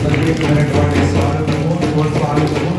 సర్వీకులైనటువంటి స్వాగతము స్వాగతము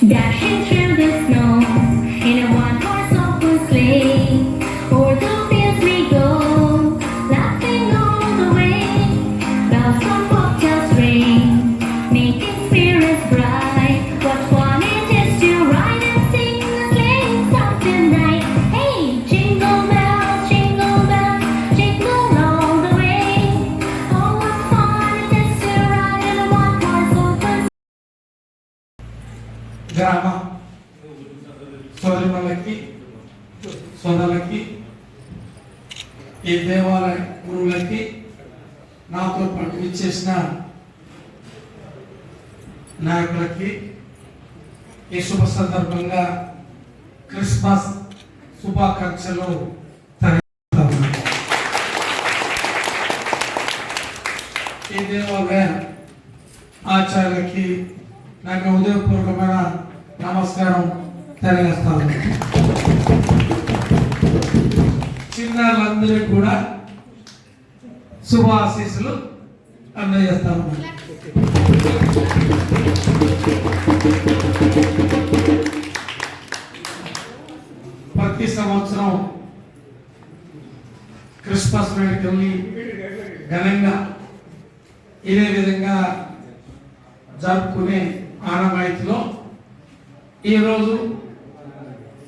Dashing through the snow in a one-horse open sleigh, o'er the fields we go, laughing all the way. Bells on bobtails ring, making spirits bright. What fun it is to ride and sing the sleighing song tonight! Hey, jingle bells, jingle all the way. Oh, what fun it is to ride in a one-horse open గ్రామ సోదరులకి సోదరులకి ఈ దేవాలయ గురువులకి నాతో పాటు ఇచ్చేసిన నాయకులకి ఈ శుభ సందర్భంగా క్రిస్మస్ శుభాకాంక్షలు తెలియజేస్తాను. ఈ దేవాలయ ఆచార్యులకి నాకు ఉదయపూర్వకమైన నమస్కారం తెలియజేస్తాను. చిన్నారులందరికీ కూడా శుభాశీస్సులు అందజేస్తాను. ప్రతి సంవత్సరం క్రిస్మస్ వేడుకల్ని ఘనంగా ఇదే విధంగా జరుపుకునే ఆనవాయితీలో ఈరోజు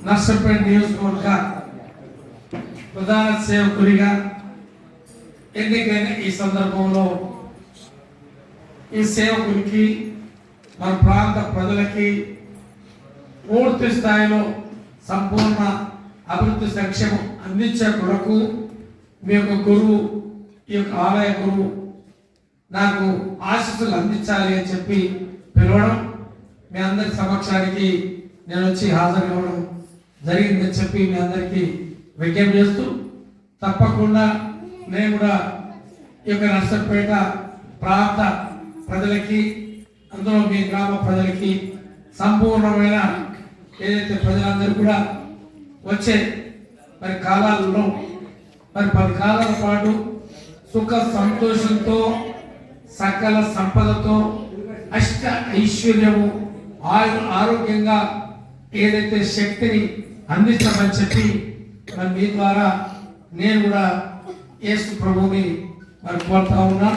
నర్సంపేట నియోజకవర్గ ప్రధాన సేవకుడిగా ఎన్నికైన ఈ సందర్భంలో ఈ సేవకుడికి మన ప్రాంత ప్రజలకి పూర్తి స్థాయిలో సంపూర్ణ అభివృద్ధి సంక్షేమం అందించే కొరకు మీ యొక్క గురువు ఈ యొక్క ఆలయ గురువు నాకు ఆశీస్సులు అందించాలి అని చెప్పి పిలవడం, మీ అందరి సమక్షానికి నేను వచ్చి హాజరు అవ్వడం జరిగిందని చెప్పి మీ అందరికీ విజ్ఞప్తి చేస్తూ, తప్పకుండా నేను కూడా ఈ యొక్క నర్సంపేట ప్రాంత ప్రజలకి, అందులో మీ గ్రామ ప్రజలకి సంపూర్ణమైన ఏదైతే ప్రజలందరూ కూడా వచ్చే మరి కాలాలలో మరి 10 కాలాల పాటు సుఖ సంతోషంతో సకల సంపదతో అష్ట ఐశ్వర్యము ఆరోగ్యంగా ఏదైతే శక్తిని అందించమని చెప్పి మరి మీ ద్వారా నేను కూడా యేసు ప్రభువుని మరి కోరుతా ఉన్నా.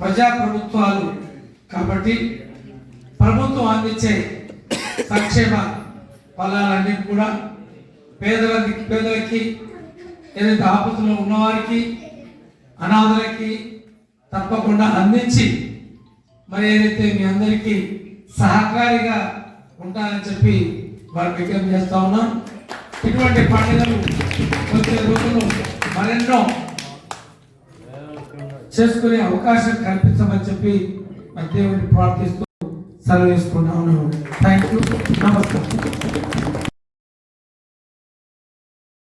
ప్రజా ప్రభుత్వాలు కాబట్టి ప్రభుత్వం అందించే సంక్షేమ ఫలాలన్నీ కూడా పేదలకి ఏదైతే ఆపదలో ఉన్నవారికి అనాథలకి తప్పకుండా అందించి మరి ఏదైతే మీ అందరికీ సహకారిగా ఉంటానని చెప్పి వారికి విజ్ఞప్తి చేస్తా ఉన్నాం. ఇటువంటి పండుగలు వచ్చే రోజులు మరెన్నో చేసుకునే అవకాశం కల్పించమని చెప్పి మరి దేవుడిని ప్రార్థిస్తూ సెలవు తీసుకుంటా ఉన్నాను. Thank you. నమస్కారం.